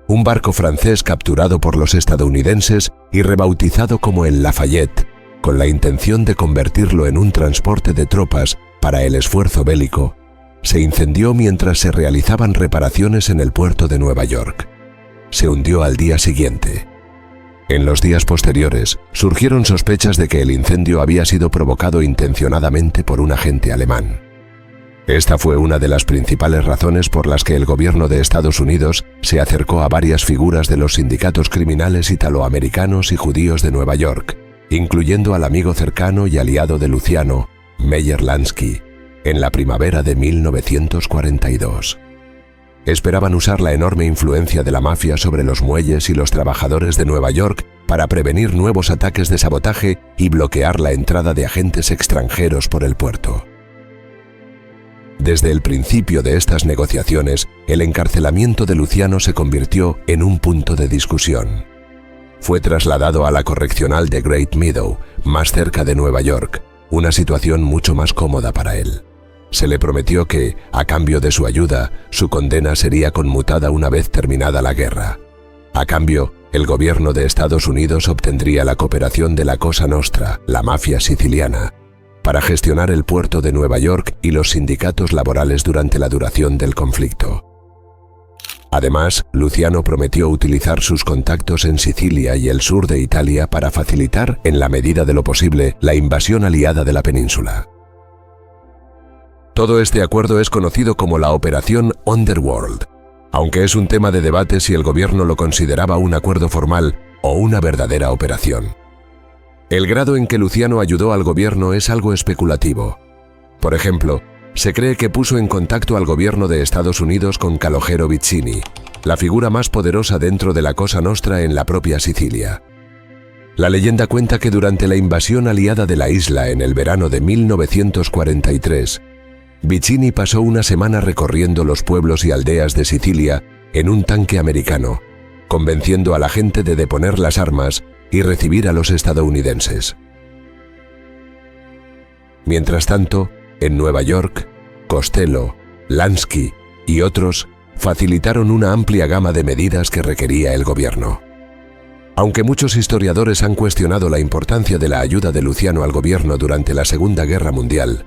un barco francés capturado por los estadounidenses y rebautizado como el Lafayette, con la intención de convertirlo en un transporte de tropas para el esfuerzo bélico, se incendió mientras se realizaban reparaciones en el puerto de Nueva York. Se hundió al día siguiente. En los días posteriores, surgieron sospechas de que el incendio había sido provocado intencionadamente por un agente alemán. Esta fue una de las principales razones por las que el gobierno de Estados Unidos se acercó a varias figuras de los sindicatos criminales italoamericanos y judíos de Nueva York, incluyendo al amigo cercano y aliado de Luciano, Meyer Lansky, en la primavera de 1942. Esperaban usar la enorme influencia de la mafia sobre los muelles y los trabajadores de Nueva York para prevenir nuevos ataques de sabotaje y bloquear la entrada de agentes extranjeros por el puerto. Desde el principio de estas negociaciones, el encarcelamiento de Luciano se convirtió en un punto de discusión. Fue trasladado a la correccional de Great Meadow, más cerca de Nueva York, una situación mucho más cómoda para él. Se le prometió que, a cambio de su ayuda, su condena sería conmutada una vez terminada la guerra. A cambio, el gobierno de Estados Unidos obtendría la cooperación de la Cosa Nostra, la mafia siciliana, para gestionar el puerto de Nueva York y los sindicatos laborales durante la duración del conflicto. Además, Luciano prometió utilizar sus contactos en Sicilia y el sur de Italia para facilitar, en la medida de lo posible, la invasión aliada de la península. Todo este acuerdo es conocido como la Operación Underworld, aunque es un tema de debate si el gobierno lo consideraba un acuerdo formal o una verdadera operación. El grado en que Luciano ayudó al gobierno es algo especulativo. Por ejemplo, se cree que puso en contacto al gobierno de Estados Unidos con Calogero Vizzini, la figura más poderosa dentro de la Cosa Nostra en la propia Sicilia. La leyenda cuenta que durante la invasión aliada de la isla en el verano de 1943, Vizzini pasó una semana recorriendo los pueblos y aldeas de Sicilia en un tanque americano, convenciendo a la gente de deponer las armas y recibir a los estadounidenses. Mientras tanto, en Nueva York, Costello, Lansky y otros facilitaron una amplia gama de medidas que requería el gobierno. Aunque muchos historiadores han cuestionado la importancia de la ayuda de Luciano al gobierno durante la Segunda Guerra Mundial,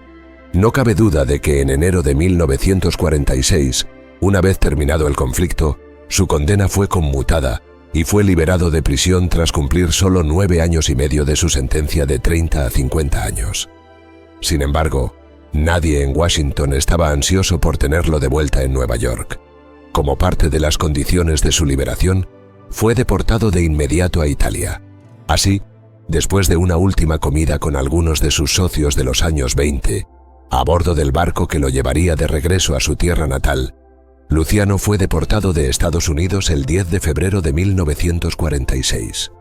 no cabe duda de que en enero de 1946, una vez terminado el conflicto, su condena fue conmutada y fue liberado de prisión tras cumplir solo 9 años y medio de su sentencia de 30 a 50 años. Sin embargo, nadie en Washington estaba ansioso por tenerlo de vuelta en Nueva York. Como parte de las condiciones de su liberación, fue deportado de inmediato a Italia. Así, después de una última comida con algunos de sus socios de los años 20, a bordo del barco que lo llevaría de regreso a su tierra natal, Luciano fue deportado de Estados Unidos el 10 de febrero de 1946.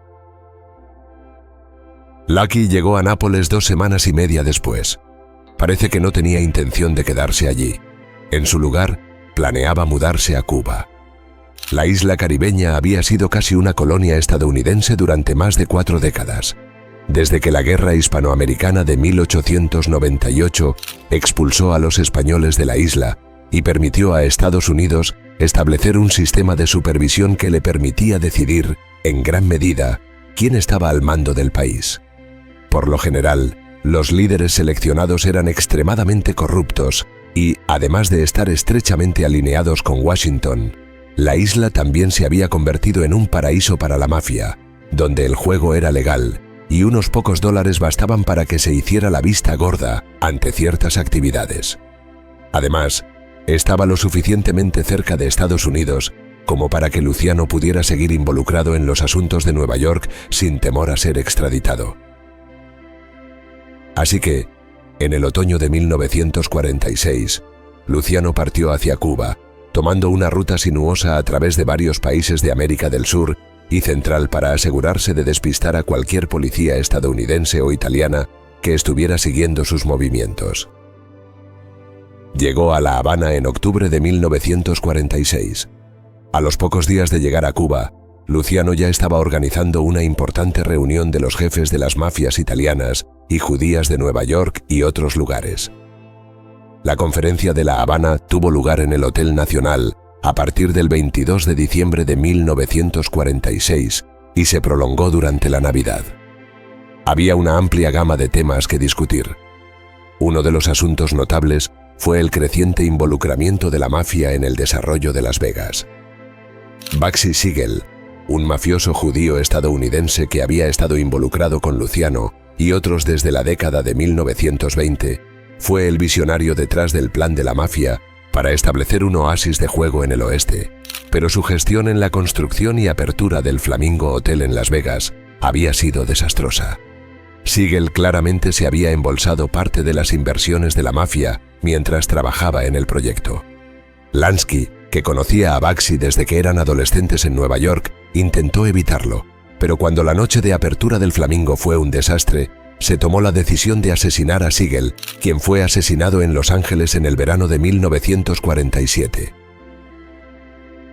Lucky llegó a Nápoles 2 semanas y media después. Parece que no tenía intención de quedarse allí. En su lugar, planeaba mudarse a Cuba. La isla caribeña había sido casi una colonia estadounidense durante más de 4 décadas, desde que la Guerra Hispanoamericana de 1898 expulsó a los españoles de la isla y permitió a Estados Unidos establecer un sistema de supervisión que le permitía decidir, en gran medida, quién estaba al mando del país. Por lo general, Los líderes seleccionados eran extremadamente corruptos y, además de estar estrechamente alineados con Washington, la isla también se había convertido en un paraíso para la mafia, donde el juego era legal y unos pocos dólares bastaban para que se hiciera la vista gorda ante ciertas actividades. Además, estaba lo suficientemente cerca de Estados Unidos como para que Luciano pudiera seguir involucrado en los asuntos de Nueva York sin temor a ser extraditado. Así que, en el otoño de 1946, Luciano partió hacia Cuba, tomando una ruta sinuosa a través de varios países de América del Sur y Central para asegurarse de despistar a cualquier policía estadounidense o italiana que estuviera siguiendo sus movimientos. Llegó a La Habana en octubre de 1946. A los pocos días de llegar a Cuba, Luciano ya estaba organizando una importante reunión de los jefes de las mafias italianas y judías de Nueva York y otros lugares. La conferencia de La Habana tuvo lugar en el Hotel Nacional a partir del 22 de diciembre de 1946 y se prolongó durante la Navidad. Había una amplia gama de temas que discutir. Uno de los asuntos notables fue el creciente involucramiento de la mafia en el desarrollo de Las Vegas. Bugsy Siegel, un mafioso judío estadounidense que había estado involucrado con Luciano y otros desde la década de 1920, fue el visionario detrás del plan de la mafia para establecer un oasis de juego en el oeste, pero su gestión en la construcción y apertura del Flamingo Hotel en Las Vegas había sido desastrosa. Siegel claramente se había embolsado parte de las inversiones de la mafia mientras trabajaba en el proyecto. Lansky, que conocía a Bugsy desde que eran adolescentes en Nueva York, intentó evitarlo, pero cuando la noche de apertura del Flamingo fue un desastre, se tomó la decisión de asesinar a Siegel, quien fue asesinado en Los Ángeles en el verano de 1947.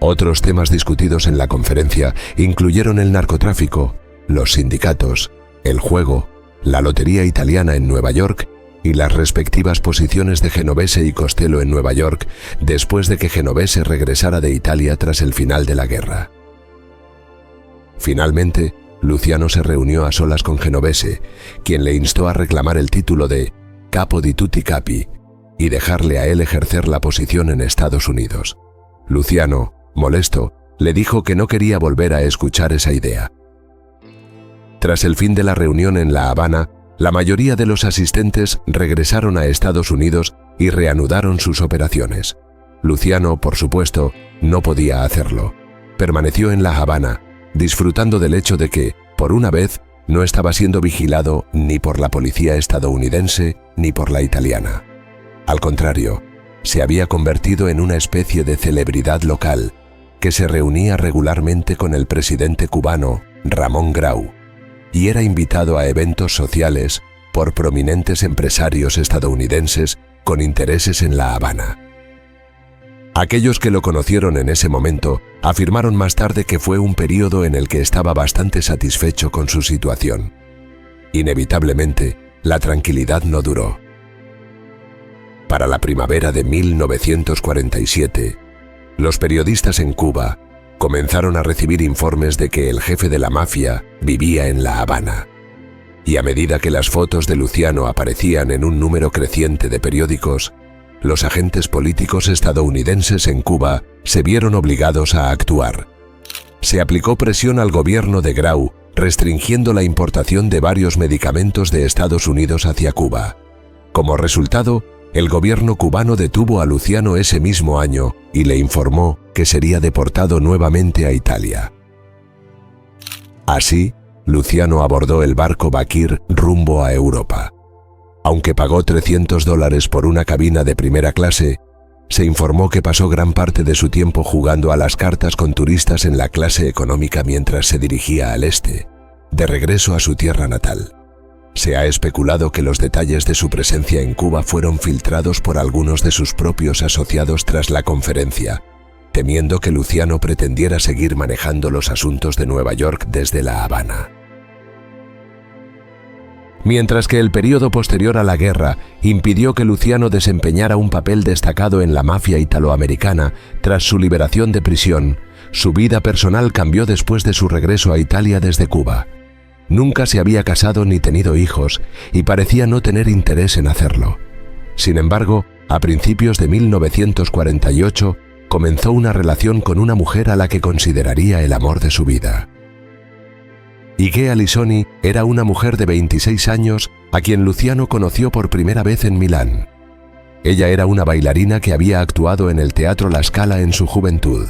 Otros temas discutidos en la conferencia incluyeron el narcotráfico, los sindicatos, el juego, la lotería italiana en Nueva York y las respectivas posiciones de Genovese y Costello en Nueva York después de que Genovese regresara de Italia tras el final de la guerra. Finalmente, Luciano se reunió a solas con Genovese, quien le instó a reclamar el título de Capo di tutti capi y dejarle a él ejercer la posición en Estados Unidos. Luciano, molesto, le dijo que no quería volver a escuchar esa idea. Tras el fin de la reunión en La Habana, la mayoría de los asistentes regresaron a Estados Unidos y reanudaron sus operaciones. Luciano, por supuesto, no podía hacerlo. Permaneció en La Habana, disfrutando del hecho de que, por una vez, no estaba siendo vigilado ni por la policía estadounidense ni por la italiana. Al contrario, se había convertido en una especie de celebridad local que se reunía regularmente con el presidente cubano, Ramón Grau, y era invitado a eventos sociales por prominentes empresarios estadounidenses con intereses en La Habana. Aquellos que lo conocieron en ese momento afirmaron más tarde que fue un periodo en el que estaba bastante satisfecho con su situación. Inevitablemente, la tranquilidad no duró. Para la primavera de 1947, los periodistas en Cuba comenzaron a recibir informes de que el jefe de la mafia vivía en La Habana. Y a medida que las fotos de Luciano aparecían en un número creciente de periódicos, los agentes políticos estadounidenses en Cuba se vieron obligados a actuar. Se aplicó presión al gobierno de Grau, restringiendo la importación de varios medicamentos de Estados Unidos hacia Cuba. Como resultado, el gobierno cubano detuvo a Luciano ese mismo año y le informó que sería deportado nuevamente a Italia. Así, Luciano abordó el barco Bakir rumbo a Europa. Aunque pagó $300 por una cabina de primera clase, se informó que pasó gran parte de su tiempo jugando a las cartas con turistas en la clase económica mientras se dirigía al este, de regreso a su tierra natal. Se ha especulado que los detalles de su presencia en Cuba fueron filtrados por algunos de sus propios asociados tras la conferencia, temiendo que Luciano pretendiera seguir manejando los asuntos de Nueva York desde La Habana. Mientras que el período posterior a la guerra impidió que Luciano desempeñara un papel destacado en la mafia italoamericana tras su liberación de prisión, su vida personal cambió después de su regreso a Italia desde Cuba. Nunca se había casado ni tenido hijos y parecía no tener interés en hacerlo. Sin embargo, a principios de 1948, comenzó una relación con una mujer a la que consideraría el amor de su vida. Igea Lissoni era una mujer de 26 años a quien Luciano conoció por primera vez en Milán. Ella era una bailarina que había actuado en el Teatro La Scala en su juventud.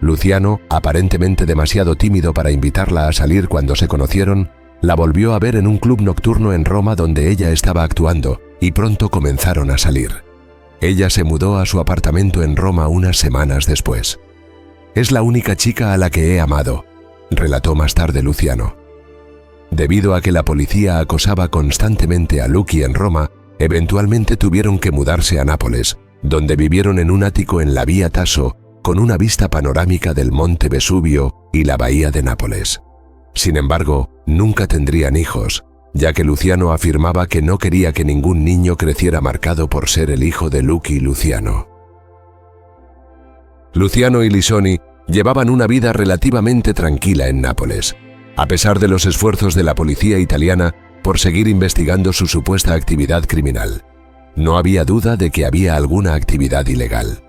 Luciano, aparentemente demasiado tímido para invitarla a salir cuando se conocieron, la volvió a ver en un club nocturno en Roma donde ella estaba actuando, y pronto comenzaron a salir. Ella se mudó a su apartamento en Roma unas semanas después. «Es la única chica a la que he amado», relató más tarde Luciano. Debido a que la policía acosaba constantemente a Lucky en Roma, eventualmente tuvieron que mudarse a Nápoles, donde vivieron en un ático en la Vía Tasso, con una vista panorámica del monte Vesubio y la bahía de Nápoles. Sin embargo, nunca tendrían hijos, ya que Luciano afirmaba que no quería que ningún niño creciera marcado por ser el hijo de Lucky Luciano. Luciano y Lissoni llevaban una vida relativamente tranquila en Nápoles, a pesar de los esfuerzos de la policía italiana por seguir investigando su supuesta actividad criminal. No había duda de que había alguna actividad ilegal.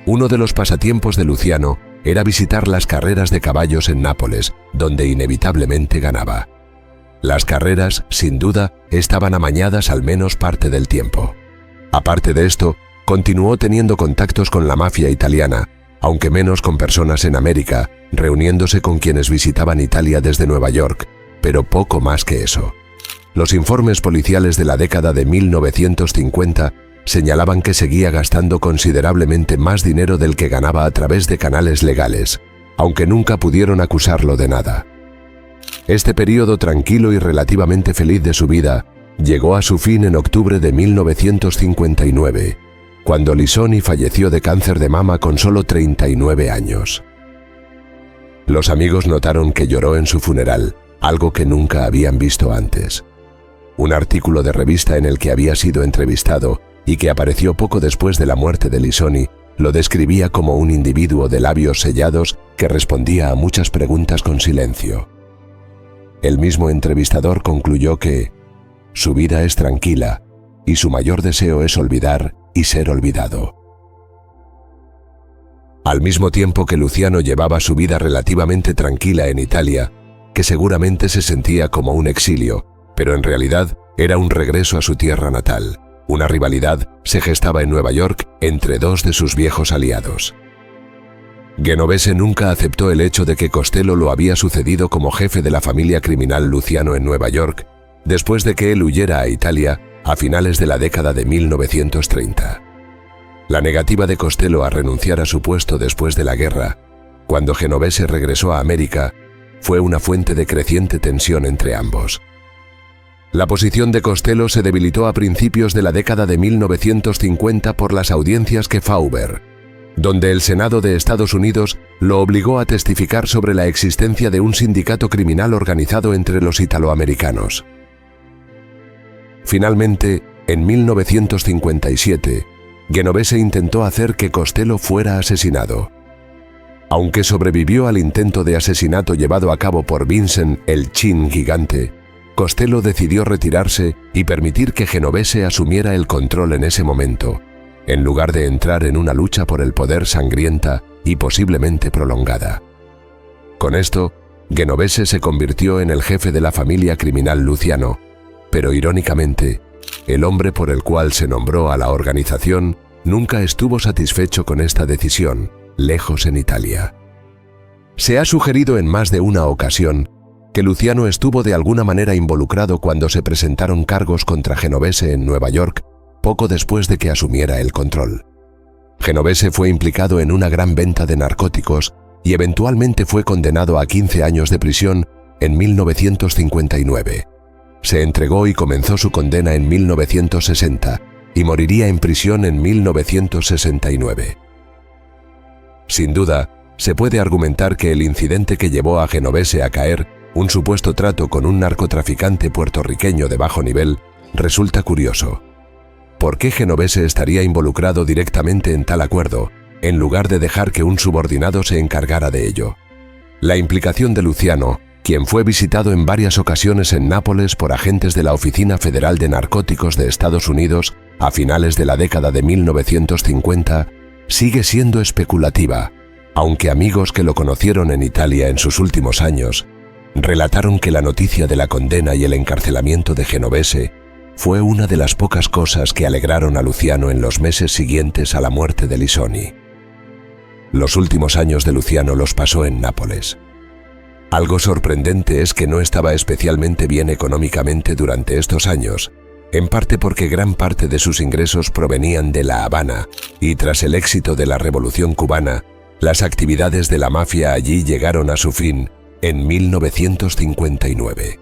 Uno de los pasatiempos de Luciano era visitar las carreras de caballos en Nápoles, donde inevitablemente ganaba. Las carreras, sin duda, estaban amañadas al menos parte del tiempo. Aparte de esto, continuó teniendo contactos con la mafia italiana, aunque menos con personas en América, reuniéndose con quienes visitaban Italia desde Nueva York, pero poco más que eso. Los informes policiales de la década de 1950 señalaban que seguía gastando considerablemente más dinero del que ganaba a través de canales legales, aunque nunca pudieron acusarlo de nada. Este periodo tranquilo y relativamente feliz de su vida llegó a su fin en octubre de 1959, cuando Lissoni falleció de cáncer de mama con solo 39 años. Los amigos notaron que lloró en su funeral, algo que nunca habían visto antes. Un artículo de revista en el que había sido entrevistado y que apareció poco después de la muerte de Lissoni lo describía como un individuo de labios sellados que respondía a muchas preguntas con silencio. El mismo entrevistador concluyó que su vida es tranquila y su mayor deseo es olvidar y ser olvidado. Al mismo tiempo que Luciano llevaba su vida relativamente tranquila en Italia, que seguramente se sentía como un exilio, pero en realidad era un regreso a su tierra natal. Una rivalidad se gestaba en Nueva York entre dos de sus viejos aliados. Genovese nunca aceptó el hecho de que Costello lo había sucedido como jefe de la familia criminal Luciano en Nueva York, después de que él huyera a Italia a finales de la década de 1930. La negativa de Costello a renunciar a su puesto después de la guerra, cuando Genovese regresó a América, fue una fuente de creciente tensión entre ambos. La posición de Costello se debilitó a principios de la década de 1950 por las audiencias Kefauver, donde el Senado de Estados Unidos lo obligó a testificar sobre la existencia de un sindicato criminal organizado entre los italoamericanos. Finalmente, en 1957, Genovese intentó hacer que Costello fuera asesinado. Aunque sobrevivió al intento de asesinato llevado a cabo por Vincent el Chin Gigante, Costello decidió retirarse y permitir que Genovese asumiera el control en ese momento, en lugar de entrar en una lucha por el poder sangrienta y posiblemente prolongada. Con esto, Genovese se convirtió en el jefe de la familia criminal Luciano, pero irónicamente, el hombre por el cual se nombró a la organización nunca estuvo satisfecho con esta decisión, lejos en Italia. Se ha sugerido en más de una ocasión que Luciano estuvo de alguna manera involucrado cuando se presentaron cargos contra Genovese en Nueva York, poco después de que asumiera el control. Genovese fue implicado en una gran venta de narcóticos y eventualmente fue condenado a 15 años de prisión en 1959. Se entregó y comenzó su condena en 1960 y moriría en prisión en 1969. Sin duda, se puede argumentar que el incidente que llevó a Genovese a caer, un supuesto trato con un narcotraficante puertorriqueño de bajo nivel, resulta curioso. ¿Por qué Genovese estaría involucrado directamente en tal acuerdo, en lugar de dejar que un subordinado se encargara de ello? La implicación de Luciano, quien fue visitado en varias ocasiones en Nápoles por agentes de la Oficina Federal de Narcóticos de Estados Unidos a finales de la década de 1950, sigue siendo especulativa, aunque amigos que lo conocieron en Italia en sus últimos años relataron que la noticia de la condena y el encarcelamiento de Genovese fue una de las pocas cosas que alegraron a Luciano en los meses siguientes a la muerte de Lissoni. Los últimos años de Luciano los pasó en Nápoles. Algo sorprendente es que no estaba especialmente bien económicamente durante estos años, en parte porque gran parte de sus ingresos provenían de La Habana, y tras el éxito de la Revolución Cubana, las actividades de la mafia allí llegaron a su fin en 1959.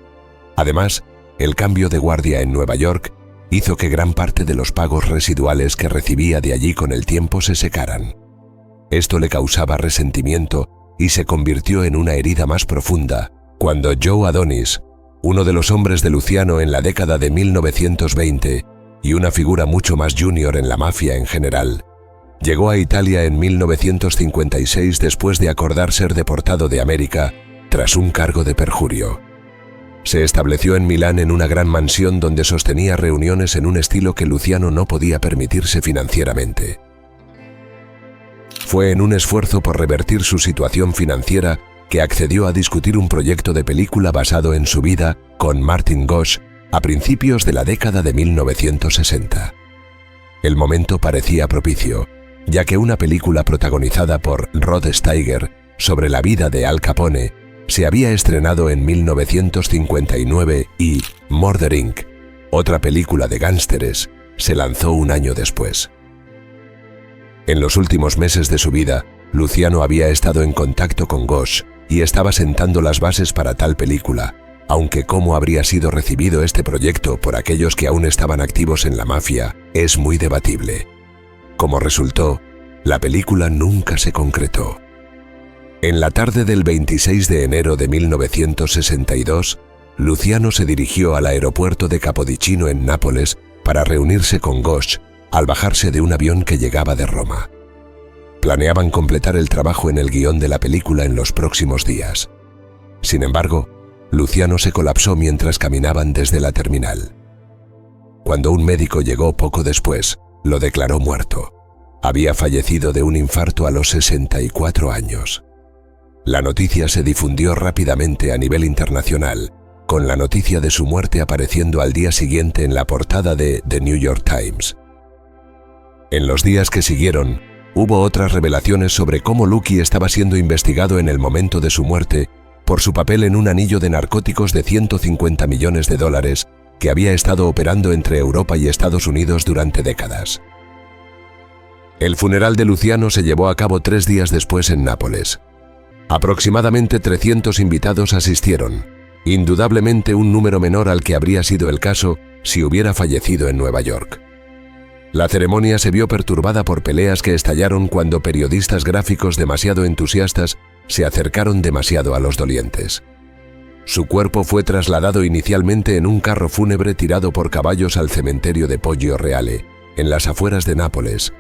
Además, el cambio de guardia en Nueva York hizo que gran parte de los pagos residuales que recibía de allí con el tiempo se secaran. Esto le causaba resentimiento y se convirtió en una herida más profunda cuando Joe Adonis, uno de los hombres de Luciano en la década de 1920 y una figura mucho más junior en la mafia en general, llegó a Italia en 1956 después de acordar ser deportado de América tras un cargo de perjurio. Se estableció en Milán en una gran mansión donde sostenía reuniones en un estilo que Luciano no podía permitirse financieramente. Fue en un esfuerzo por revertir su situación financiera que accedió a discutir un proyecto de película basado en su vida con Martin Gosch a principios de la década de 1960. El momento parecía propicio, ya que una película protagonizada por Rod Steiger sobre la vida de Al Capone se había estrenado en 1959 y Murder Inc., otra película de gángsteres, se lanzó un año después. En los últimos meses de su vida, Luciano había estado en contacto con Gosch y estaba sentando las bases para tal película, aunque cómo habría sido recibido este proyecto por aquellos que aún estaban activos en la mafia es muy debatible. Como resultó, la película nunca se concretó. En la tarde del 26 de enero de 1962, Luciano se dirigió al aeropuerto de Capodichino en Nápoles para reunirse con Gosch al bajarse de un avión que llegaba de Roma. Planeaban completar el trabajo en el guión de la película en los próximos días. Sin embargo, Luciano se colapsó mientras caminaban desde la terminal. Cuando un médico llegó poco después, lo declaró muerto. Había fallecido de un infarto a los 64 años. La noticia se difundió rápidamente a nivel internacional, con la noticia de su muerte apareciendo al día siguiente en la portada de The New York Times. En los días que siguieron, hubo otras revelaciones sobre cómo Lucky estaba siendo investigado en el momento de su muerte por su papel en un anillo de narcóticos de 150 millones de dólares que había estado operando entre Europa y Estados Unidos durante décadas. El funeral de Luciano se llevó a cabo 3 días después en Nápoles. Aproximadamente 300 invitados asistieron, indudablemente un número menor al que habría sido el caso si hubiera fallecido en Nueva York. La ceremonia se vio perturbada por peleas que estallaron cuando periodistas gráficos demasiado entusiastas se acercaron demasiado a los dolientes. Su cuerpo fue trasladado inicialmente en un carro fúnebre tirado por caballos al cementerio de Poggio Reale, en las afueras de Nápoles,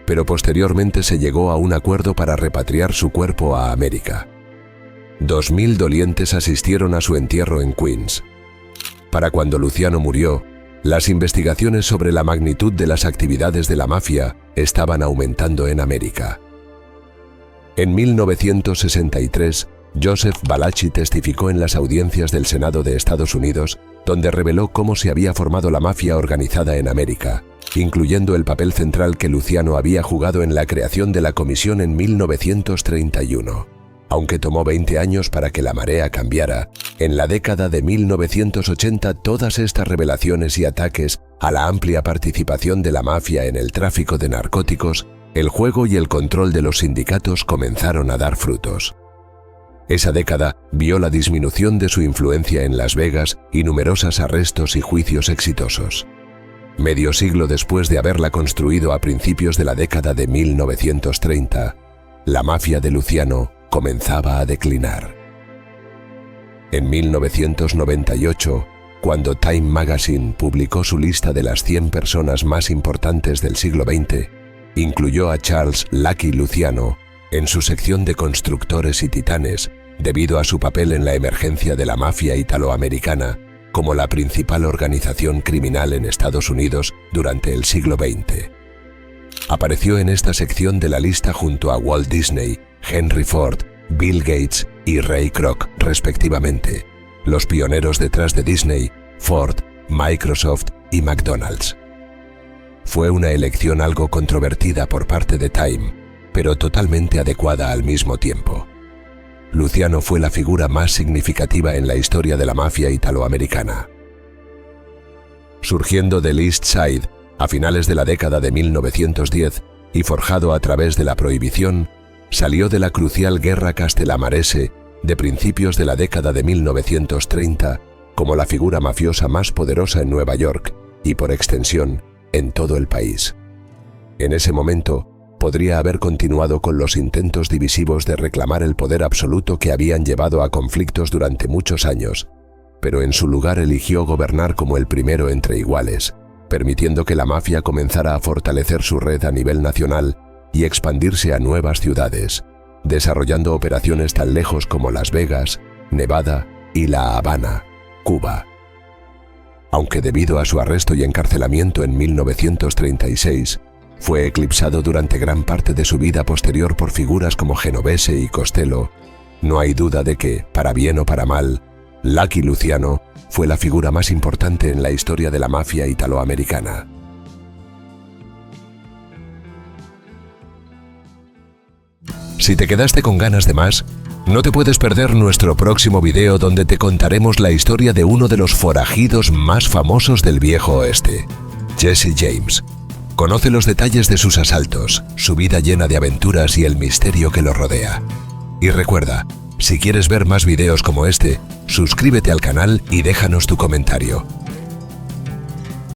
pero posteriormente se llegó a un acuerdo para repatriar su cuerpo a América. 2000 dolientes asistieron a su entierro en Queens. Para cuando Luciano murió, las investigaciones sobre la magnitud de las actividades de la mafia estaban aumentando en América. En 1963, Joseph Valachi testificó en las audiencias del Senado de Estados Unidos, donde reveló cómo se había formado la mafia organizada en América, incluyendo el papel central que Luciano había jugado en la creación de la comisión en 1931. Aunque tomó 20 años para que la marea cambiara, en la década de 1980 todas estas revelaciones y ataques a la amplia participación de la mafia en el tráfico de narcóticos, el juego y el control de los sindicatos comenzaron a dar frutos. Esa década vio la disminución de su influencia en Las Vegas y numerosos arrestos y juicios exitosos. Medio siglo después de haberla construido a principios de la década de 1930, la mafia de Luciano comenzaba a declinar. En 1998, cuando Time Magazine publicó su lista de las 100 personas más importantes del siglo XX, incluyó a Charles Lucky Luciano en su sección de constructores y titanes, debido a su papel en la emergencia de la mafia italoamericana como la principal organización criminal en Estados Unidos durante el siglo XX. Apareció en esta sección de la lista junto a Walt Disney, Henry Ford, Bill Gates y Ray Kroc, respectivamente, los pioneros detrás de Disney, Ford, Microsoft y McDonald's. Fue una elección algo controvertida por parte de Time, pero totalmente adecuada al mismo tiempo. Luciano fue la figura más significativa en la historia de la mafia italoamericana. Surgiendo del East Side a finales de la década de 1910 y forjado a través de la prohibición, salió de la crucial guerra castellamarese de principios de la década de 1930 como la figura mafiosa más poderosa en Nueva York y, por extensión, en todo el país. En ese momento, podría haber continuado con los intentos divisivos de reclamar el poder absoluto que habían llevado a conflictos durante muchos años, pero en su lugar eligió gobernar como el primero entre iguales, permitiendo que la mafia comenzara a fortalecer su red a nivel nacional y expandirse a nuevas ciudades, desarrollando operaciones tan lejos como Las Vegas, Nevada y La Habana, Cuba. Aunque debido a su arresto y encarcelamiento en 1936, fue eclipsado durante gran parte de su vida posterior por figuras como Genovese y Costello, no hay duda de que, para bien o para mal, Lucky Luciano fue la figura más importante en la historia de la mafia italoamericana. Si te quedaste con ganas de más, no te puedes perder nuestro próximo video donde te contaremos la historia de uno de los forajidos más famosos del Viejo Oeste, Jesse James. Conoce los detalles de sus asaltos, su vida llena de aventuras y el misterio que lo rodea. Y recuerda, si quieres ver más videos como este, suscríbete al canal y déjanos tu comentario.